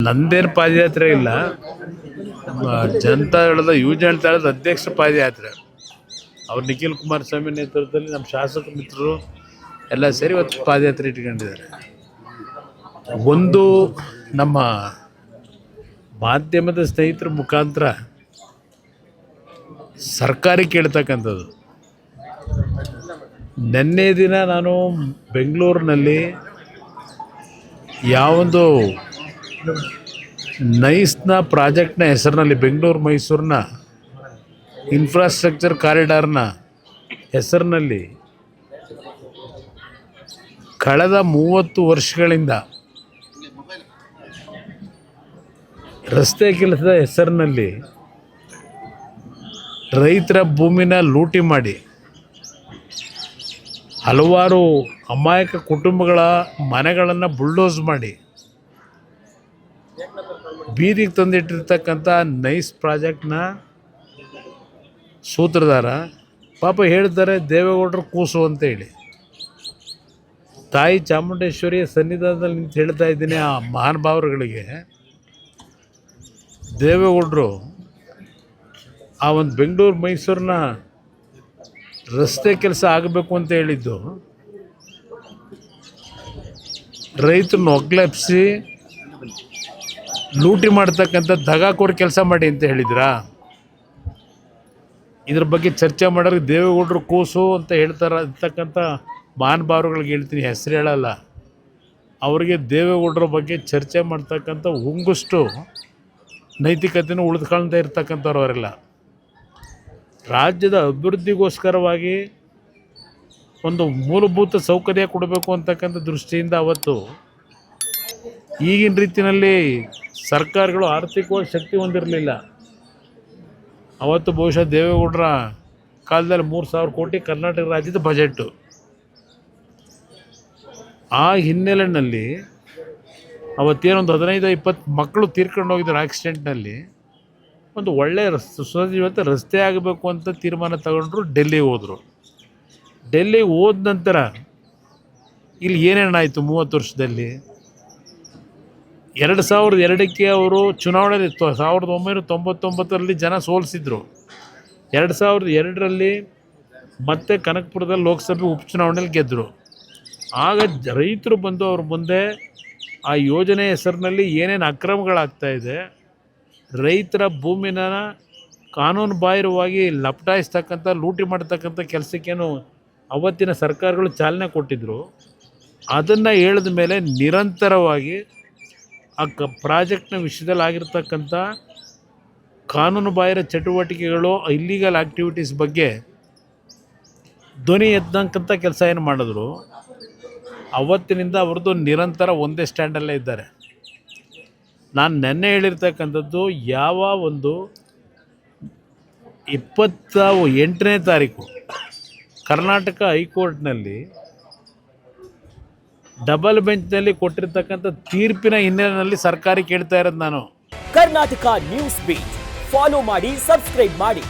ನಂದೇನು ಪಾದಯಾತ್ರೆ ಇಲ್ಲ. ಜನತಾದಳದ ಯುವಜನತಾದಳದ ಅಧ್ಯಕ್ಷ ಪಾದಯಾತ್ರೆ ಅವ್ರು ನಿಖಿಲ್ ಕುಮಾರಸ್ವಾಮಿ ನೇತೃತ್ವದಲ್ಲಿ ನಮ್ಮ ಶಾಸಕ ಮಿತ್ರರು ಎಲ್ಲ ಸೇರಿ ಇವತ್ತು ಪಾದಯಾತ್ರೆ ಇಟ್ಕೊಂಡಿದ್ದಾರೆ. ಒಂದು ನಮ್ಮ ಮಾಧ್ಯಮದ ಸ್ನೇಹಿತರ ಮುಖಾಂತರ ಸರ್ಕಾರಿ ಕೇಳ್ತಕ್ಕಂಥದ್ದು. ನಿನ್ನೆ ದಿನ ನಾನು ಬೆಂಗಳೂರಿನಲ್ಲಿ ಯಾವೊಂದು ನೈಸ್ನ ಪ್ರಾಜೆಕ್ಟ್ನ ಹೆಸರಿನಲ್ಲಿ ಬೆಂಗಳೂರು ಮೈಸೂರಿನ ಇನ್ಫ್ರಾಸ್ಟ್ರಕ್ಚರ್ ಕಾರಿಡಾರ್ನ ಹೆಸರಿನಲ್ಲಿ ಕಳೆದ 30 ವರ್ಷಗಳಿಂದ ರಸ್ತೆ ಕೆಲಸದ ಹೆಸರಿನಲ್ಲಿ ರೈತರ ಭೂಮಿನ ಲೂಟಿ ಮಾಡಿ ಹಲವಾರು ಅಮಾಯಕ ಕುಟುಂಬಗಳ ಮನೆಗಳನ್ನು ಬುಲ್ಡೋಸ್ ಮಾಡಿ ಬೀದಿಗೆ ತಂದಿಟ್ಟಿರ್ತಕ್ಕಂಥ ನೈಸ್ ಪ್ರಾಜೆಕ್ಟ್ನ ಸೂತ್ರಧಾರ ಪಾಪ ಹೇಳ್ತಾರೆ ದೇವೇಗೌಡರು ಕೂಸು ಅಂತೇಳಿ. ತಾಯಿ ಚಾಮುಂಡೇಶ್ವರಿಯ ಸನ್ನಿಧಾನದಲ್ಲಿ ನಿಂತು ಹೇಳ್ತಾ ಇದ್ದೀನಿ ಆ ಮಹಾನುಭಾವರುಗಳಿಗೆ, ದೇವೇಗೌಡರು ಆ ಒಂದು ಬೆಂಗಳೂರು ಮೈಸೂರಿನ ರಸ್ತೆ ಕೆಲಸ ಆಗಬೇಕು ಅಂತ ಹೇಳಿದ್ದು ರೈತರನ್ನ ಒಗ್ಗಲೆಬ್ಬಿಸಿ ಲೂಟಿ ಮಾಡ್ತಕ್ಕಂಥ ದಗಾಕೋರ್ ಕೆಲಸ ಮಾಡಿ ಅಂತ ಹೇಳಿದ್ರಾ? ಇದ್ರ ಬಗ್ಗೆ ಚರ್ಚೆ ಮಾಡೋರಿಗೆ ದೇವೇಗೌಡರು ಕೂಸು ಅಂತ ಇರ್ತಕ್ಕಂಥ ಮಹಾನುಭಾವರುಗಳಿಗೆ ಹೇಳ್ತೀನಿ, ಹೆಸರು ಹೇಳಲ್ಲ. ಅವರಿಗೆ ದೇವೇಗೌಡರ ಬಗ್ಗೆ ಚರ್ಚೆ ಮಾಡ್ತಕ್ಕಂಥ ಒಂಗುಷ್ಟು ನೈತಿಕತೆಯೂ ಉಳಿದುಕೊಳ್ತಾ ಇರ್ತಕ್ಕಂಥವ್ರು ಅವರೆಲ್ಲ. ರಾಜ್ಯದ ಅಭಿವೃದ್ಧಿಗೋಸ್ಕರವಾಗಿ ಒಂದು ಮೂಲಭೂತ ಸೌಕರ್ಯ ಕೊಡಬೇಕು ಅಂತಕ್ಕಂಥ ದೃಷ್ಟಿಯಿಂದ ಅವತ್ತು ಈಗಿನ ರೀತಿಯಲ್ಲಿ ಸರ್ಕಾರಗಳು ಆರ್ಥಿಕವಾಗಿ ಶಕ್ತಿ ಹೊಂದಿರಲಿಲ್ಲ. ಅವತ್ತು ಬಹುಶಃ ದೇವೇಗೌಡರ ಕಾಲದಲ್ಲಿ 3,000 ಕೋಟಿ ಕರ್ನಾಟಕ ರಾಜ್ಯದ ಬಜೆಟ್ಟು. ಆ ಹಿನ್ನೆಲೆಯಲ್ಲಿ ಅವತ್ತೇನೊಂದು 15-20 ಮಕ್ಕಳು ತೀರ್ಕೊಂಡು ಹೋಗಿದ್ದಾರೆ ಆಕ್ಸಿಡೆಂಟ್ನಲ್ಲಿ. ಒಂದು ಒಳ್ಳೆಯ ಸುಸಜ್ಜಿತ ರಸ್ತೆ ಆಗಬೇಕು ಅಂತ ತೀರ್ಮಾನ ತಗೊಂಡ್ರು. ಡೆಲ್ಲಿಗೆ ಹೋದರು. ಡೆಲ್ಲಿಗೆ ಹೋದ ನಂತರ ಇಲ್ಲಿ ಏನೇನಾಯಿತು 30 ವರ್ಷದಲ್ಲಿ? 2002ಕ್ಕೆ ಅವರು ಚುನಾವಣೆ 1999ರಲ್ಲಿ ಜನ ಸೋಲಿಸಿದ್ರು. 2002ರಲ್ಲಿ ಮತ್ತೆ ಕನಕಪುರದಲ್ಲಿ ಲೋಕಸಭೆ ಉಪಚುನಾವಣೆಯಲ್ಲಿ ಗೆದ್ದರು. ಆಗ ರೈತರು ಬಂದು ಅವ್ರ ಮುಂದೆ ಆ ಯೋಜನೆ ಹೆಸರಿನಲ್ಲಿ ಏನೇನು ಅಕ್ರಮಗಳಾಗ್ತಾಯಿದೆ, ರೈತರ ಭೂಮಿನ ಕಾನೂನು ಬಾಹಿರವಾಗಿ ಲಪಟಾಯಿಸ್ತಕ್ಕಂಥ ಲೂಟಿ ಮಾಡ್ತಕ್ಕಂಥ ಕೆಲಸಕ್ಕೇನು ಅವತ್ತಿನ ಸರ್ಕಾರಗಳು ಚಾಲನೆ ಕೊಟ್ಟಿದ್ದರು. ಅದನ್ನು ಹೇಳಿದ ಮೇಲೆ ನಿರಂತರವಾಗಿ ಆ ಪ್ರಾಜೆಕ್ಟ್ನ ವಿಷಯದಲ್ಲಿ ಆಗಿರ್ತಕ್ಕಂಥ ಕಾನೂನು ಬಾಹಿರ ಚಟುವಟಿಕೆಗಳು, ಇಲ್ಲೀಗಲ್ ಆ್ಯಕ್ಟಿವಿಟೀಸ್ ಬಗ್ಗೆ ಧ್ವನಿ ಎತ್ತಕ್ಕಂಥ ಕೆಲಸ ಏನು ಮಾಡಿದ್ರು. ಅವತ್ತಿನಿಂದ ಅವ್ರದ್ದು ನಿರಂತರ ಒಂದೇ ಸ್ಟ್ಯಾಂಡಲ್ಲೇ ಇದ್ದಾರೆ. ನಾನು ನೆನ್ನೆ ಹೇಳಿರ್ತಕ್ಕಂಥದ್ದು, ಯಾವ ಒಂದು 28ನೇ ತಾರೀಕು ಕರ್ನಾಟಕ ಹೈಕೋರ್ಟ್ನಲ್ಲಿ ಡಬಲ್ ಬೆಂಚ್ನಲ್ಲಿ ಕೊಟ್ಟಿರ್ತಕ್ಕಂಥ ತೀರ್ಪಿನ ಹಿನ್ನೆಲೆಯಲ್ಲಿ ಸರ್ಕಾರಿ ಕೇಳ್ತಾ ಇರೋದು ನಾನು. ಕರ್ನಾಟಕ ನ್ಯೂಸ್ ಬೀಟ್ ಫಾಲೋ ಮಾಡಿ, ಸಬ್ಸ್ಕ್ರೈಬ್ ಮಾಡಿ.